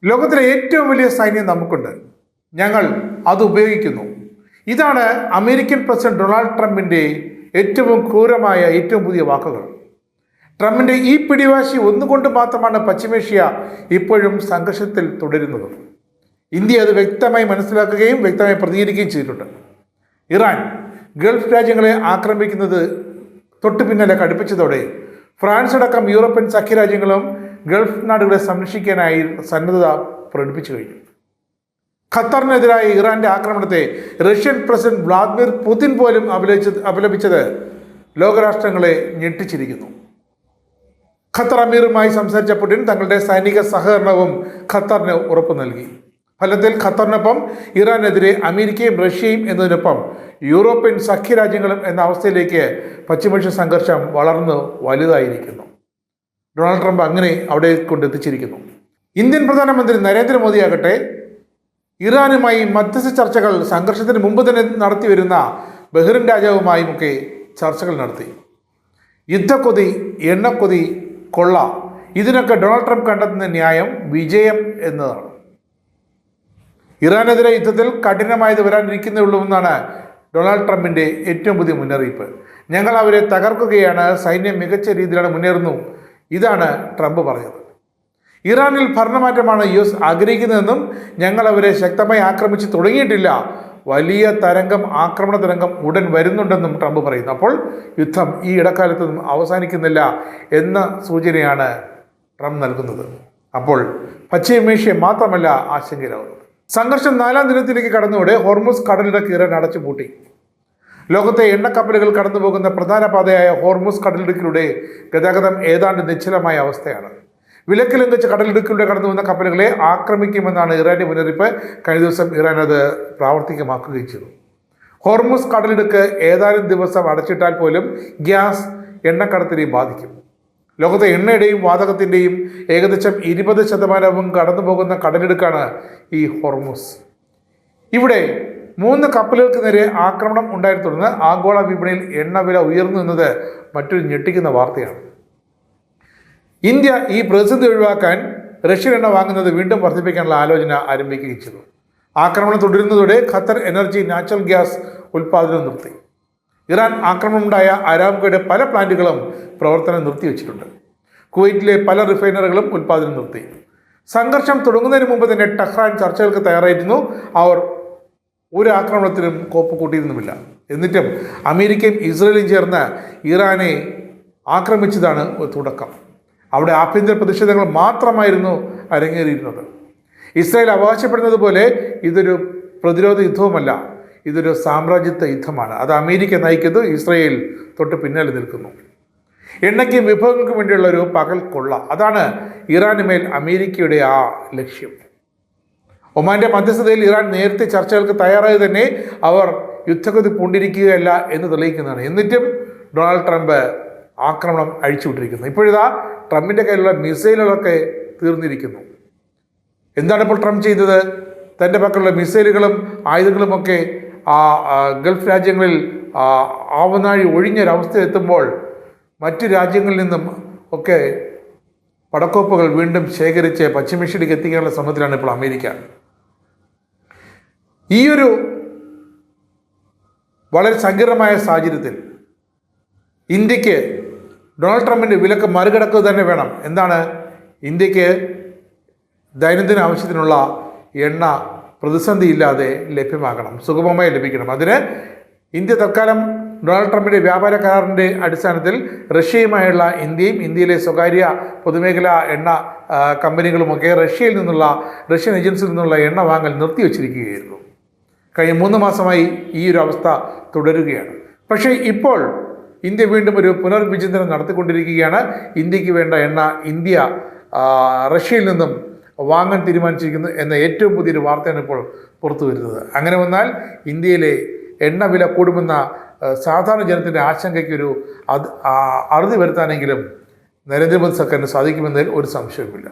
ലോകത്തിലെ ഏറ്റവും വലിയ സൈന്യം നമുക്കുണ്ട്, ഞങ്ങൾ അത് ഉപയോഗിക്കുന്നു. ഇതാണ് അമേരിക്കൻ പ്രസിഡന്റ് ഡൊണാൾഡ് ട്രംപിൻ്റെ ഏറ്റവും ക്രൂരമായ ഏറ്റവും പുതിയ വാക്കുകൾ. ട്രംപിൻ്റെ ഈ പിടിവാശി ഒന്നുകൊണ്ട് മാത്രമാണ് പശ്ചിമേഷ്യ ഇപ്പോഴും സംഘർഷത്തിൽ തുടരുന്നത്. ഇന്ത്യ അത് വ്യക്തമായി മനസ്സിലാക്കുകയും വ്യക്തമായി പ്രതികരിക്കുകയും ചെയ്തിട്ടുണ്ട്. ഇറാൻ ഗൾഫ് രാജ്യങ്ങളെ ആക്രമിക്കുന്നത് തൊട്ടു പിന്നാലെ കടുപ്പിച്ചതോടെ ഫ്രാൻസ് അടക്കം യൂറോപ്യൻ സഖ്യരാജ്യങ്ങളും ഗൾഫ് നാടുകളെ സംരക്ഷിക്കാനായി സന്നദ്ധത പ്രകടിപ്പിച്ചു കഴിഞ്ഞു. ഖത്തറിനെതിരായ ഇറാന്റെ ആക്രമണത്തെ റഷ്യൻ പ്രസിഡന്റ് വ്ളാദിമിർ പുതിൻ പോലും അപലപിച്ചത് ലോകരാഷ്ട്രങ്ങളെ ഞെട്ടിച്ചിരിക്കുന്നു. ഖത്തർ അമീറുമായി സംസാരിച്ച പുടിൻ തങ്ങളുടെ സൈനിക സഹകരണവും ഖത്തറിന് ഉറപ്പു നൽകി. ഫലത്തിൽ ഖത്തറിനൊപ്പം ഇറാനെതിരെ അമേരിക്കയും റഷ്യയും എന്നതിനൊപ്പം യൂറോപ്യൻ സഖ്യരാജ്യങ്ങളും എന്ന അവസ്ഥയിലേക്ക് പശ്ചിമേഷ്യ സംഘർഷം വളർന്ന് വലുതായിരിക്കുന്നു. ഡൊണാൾഡ് ട്രംപ് അങ്ങനെ അവിടെ കൊണ്ടെത്തിച്ചിരിക്കുന്നു. ഇന്ത്യൻ പ്രധാനമന്ത്രി നരേന്ദ്രമോദിയാകട്ടെ ഇറാനുമായി മധ്യസ്ഥ ചർച്ചകൾ സംഘർഷത്തിന് മുമ്പ് തന്നെ നടത്തി വരുന്ന ബഹ്റിൻ രാജാവുമായുമൊക്കെ ചർച്ചകൾ നടത്തി. യുദ്ധക്കൊതി, എണ്ണക്കൊതി, കൊള്ള, ഇതിനൊക്കെ ഡൊണാൾഡ് ട്രംപ് കണ്ടെത്തുന്ന ന്യായം വിജയം എന്നതാണ്. ഇറാനെതിരെ യുദ്ധത്തിൽ കഠിനമായത് വരാനിരിക്കുന്നേയുള്ളൂവെന്നാണ് ഡൊണാൾഡ് ട്രംപിൻ്റെ ഏറ്റവും പുതിയ മുന്നറിയിപ്പ്. ഞങ്ങൾ അവരെ തകർക്കുകയാണ്, സൈന്യം മികച്ച രീതിയിലാണ് മുന്നേറുന്നു, ഇതാണ് ട്രംപ് പറഞ്ഞത്. ഇറാനിൽ ഭരണമാറ്റമാണ് US ആഗ്രഹിക്കുന്നതെന്നും ഞങ്ങൾ അവരെ ശക്തമായി ആക്രമിച്ച് തുടങ്ങിയിട്ടില്ല, വലിയ ആക്രമണ തരംഗം ഉടൻ വരുന്നുണ്ടെന്നും ട്രംപ് പറയുന്നു. അപ്പോൾ യുദ്ധം ഈ ഇടക്കാലത്തൊന്നും അവസാനിക്കുന്നില്ല എന്ന സൂചനയാണ് ട്രംപ് നൽകുന്നത്. അപ്പോൾ പശ്ചിമേഷ്യ മാത്രമല്ല ആശങ്കയിലാവുന്നത്. സംഘർഷം 4ാം ദിനത്തിലേക്ക് കടന്നതോടെ ഹോർമുസ് കടലിടുക്ക് ഇറാൻ അടച്ചുപൂട്ടി. ലോകത്തെ എണ്ണക്കപ്പലുകൾ കടന്നു പോകുന്ന പ്രധാന പാതയായ ഹോർമുസ് കടലിടുക്കിലൂടെ ഗതാഗതം ഏതാണ്ട് നിശ്ചലമായ അവസ്ഥയാണ്. വിലക്ക് ലംഘിച്ച് കടലിടുക്കിലൂടെ കടന്നു വന്ന കപ്പലുകളെ ആക്രമിക്കുമെന്നാണ് ഇറാന്റെ മുന്നറിയിപ്പ്. കഴിഞ്ഞ ദിവസം ഇറാൻ അത് പ്രാവർത്തികമാക്കുകയും ചെയ്തു. ഹോർമുസ് കടലിടുക്ക് ഏതാനും ദിവസം അടച്ചിട്ടാൽ പോലും ഗ്യാസ് എണ്ണക്കടത്തിനെ ബാധിക്കും. ലോകത്തെ എണ്ണയുടെയും വാതകത്തിൻ്റെയും ഏകദേശം 20% കടന്നു പോകുന്ന കടലിടുക്കാണ് ഈ ഹോർമുസ്. ഇവിടെ 3 കപ്പലുകൾക്ക് നേരെ ആക്രമണം ഉണ്ടായി തുടർന്ന് ആഗോള വിപണിയിൽ എണ്ണ വില ഉയർന്നു എന്നത് മറ്റൊരു ഞെട്ടിക്കുന്ന വാർത്തയാണ്. ഇന്ത്യ ഈ പ്രതിസന്ധി ഒഴിവാക്കാൻ റഷ്യൻ എണ്ണ വാങ്ങുന്നത് വീണ്ടും വർദ്ധിപ്പിക്കാനുള്ള ആലോചന ആരംഭിക്കുകയും ചെയ്തു. ആക്രമണം തുടരുന്നതോടെ ഖത്തർ എനർജി നാച്ചുറൽ ഗ്യാസ് ഉൽപ്പാദനം നിർത്തി. ഇറാൻ ആക്രമണമുണ്ടായ അരാംകോയുടെ പല പ്ലാന്റുകളും പ്രവർത്തനം നിർത്തിവെച്ചിട്ടുണ്ട്. കുവൈറ്റിലെ പല റിഫൈനറികളും ഉൽപ്പാദനം നിർത്തി. സംഘർഷം തുടങ്ങുന്നതിന് മുമ്പ് തന്നെ ടെഹ്റാൻ ചർച്ചകൾക്ക് തയ്യാറായിരുന്നു. അവർ ഒരു ആക്രമണത്തിനും കോപ്പ് കൂട്ടിയിരുന്നുമില്ല. എന്നിട്ടും അമേരിക്കയും ഇസ്രയേലും ചേർന്ന് ഇറാനെ ആക്രമിച്ചതാണ് ഒരു തുടക്കം. അവിടെ ആഭ്യന്തര പ്രതിഷേധങ്ങൾ മാത്രമായിരുന്നു അരങ്ങേറിയിരുന്നത്. ഇസ്രായേൽ അവകാശപ്പെടുന്നത് പോലെ ഇതൊരു പ്രതിരോധ യുദ്ധവുമല്ല, ഇതൊരു സാമ്രാജ്യത്വ യുദ്ധമാണ്. അത് അമേരിക്ക നയിക്കുന്നു, ഇസ്രായേൽ തൊട്ട് പിന്നാലെ നിൽക്കുന്നു. എണ്ണയ്ക്കും വിഭവങ്ങൾക്കും വേണ്ടിയുള്ള ഒരു പകൽ കൊള്ള, അതാണ് ഇറാന് മേൽ അമേരിക്കയുടെ ആ ലക്ഷ്യം. ഒമാന്റെ മധ്യസ്ഥതയിൽ ഇറാൻ നേരത്തെ ചർച്ചകൾക്ക് തയ്യാറായി തന്നെ അവർ യുദ്ധഗതി പൂണ്ടിരിക്കുകയല്ല എന്ന് തെളിയിക്കുന്നതാണ്. എന്നിട്ടും ഡൊണാൾഡ് ട്രംപ് ആക്രമണം അഴിച്ചുവിട്ടിരിക്കുന്നു. ഇപ്പോഴിതാ ട്രംപിൻ്റെ കയ്യിലുള്ള മിസൈലുകളൊക്കെ തീർന്നിരിക്കുന്നു. എന്താണ് ഇപ്പോൾ ട്രംപ് ചെയ്തത്? തൻ്റെ പക്കലുള്ള മിസൈലുകളും ആയുധങ്ങളുമൊക്കെ ഗൾഫ് രാജ്യങ്ങളിൽ ആവനാഴി ഒഴിഞ്ഞൊരവസ്ഥ എത്തുമ്പോൾ മറ്റ് രാജ്യങ്ങളിൽ നിന്നും ഒക്കെ പടക്കോപ്പുകൾ വീണ്ടും ശേഖരിച്ച് പശ്ചിമേഷ്യയിലേക്ക് എത്തിക്കാനുള്ള ശ്രമത്തിലാണ് ഇപ്പോൾ അമേരിക്ക. ഈയൊരു വളരെ സങ്കീർണമായ സാഹചര്യത്തിൽ ഇന്ത്യക്ക് ഡൊണാൾഡ് ട്രംപിൻ്റെ വിലക്ക് മറികടക്കുക തന്നെ വേണം. എന്താണ്? ഇന്ത്യക്ക് ദൈനംദിന ആവശ്യത്തിനുള്ള എണ്ണ പ്രതിസന്ധിയില്ലാതെ ലഭ്യമാകണം, സുഗമമായി ലഭിക്കണം. അതിന് ഇന്ത്യ തൽക്കാലം ഡൊണാൾഡ് ട്രംപിൻ്റെ വ്യാപാര കരാറിൻ്റെ അടിസ്ഥാനത്തിൽ റഷ്യയുമായുള്ള ഇന്ത്യയിലെ സ്വകാര്യ പൊതുമേഖലാ എണ്ണ കമ്പനികളുമൊക്കെ റഷ്യൻ ഏജൻസിയിൽ നിന്നുള്ള എണ്ണ വാങ്ങൽ നിർത്തിവെച്ചിരിക്കുകയായിരുന്നു. കഴിഞ്ഞ 3 മാസമായി ഈ ഒരു അവസ്ഥ തുടരുകയാണ്. പക്ഷേ ഇപ്പോൾ ഇന്ത്യ വീണ്ടും ഒരു പുനർവിചിന്തനം നടത്തിക്കൊണ്ടിരിക്കുകയാണ്. ഇന്ത്യക്ക് വേണ്ട എണ്ണ ഇന്ത്യ റഷ്യയിൽ നിന്നും വാങ്ങാൻ തീരുമാനിച്ചിരിക്കുന്നു എന്ന ഏറ്റവും പുതിയൊരു വാർത്തയാണ് ഇപ്പോൾ പുറത്തു വരുന്നത്. അങ്ങനെ വന്നാൽ ഇന്ത്യയിലെ എണ്ണ വില കൂടുമെന്ന സാധാരണ ജനത്തിൻ്റെ ആശങ്കയ്ക്കൊരു അറുതി വരുത്താനെങ്കിലും നരേന്ദ്രമോദി സർക്കാരിന് സാധിക്കുമെന്നതിൽ ഒരു സംശയവുമില്ല.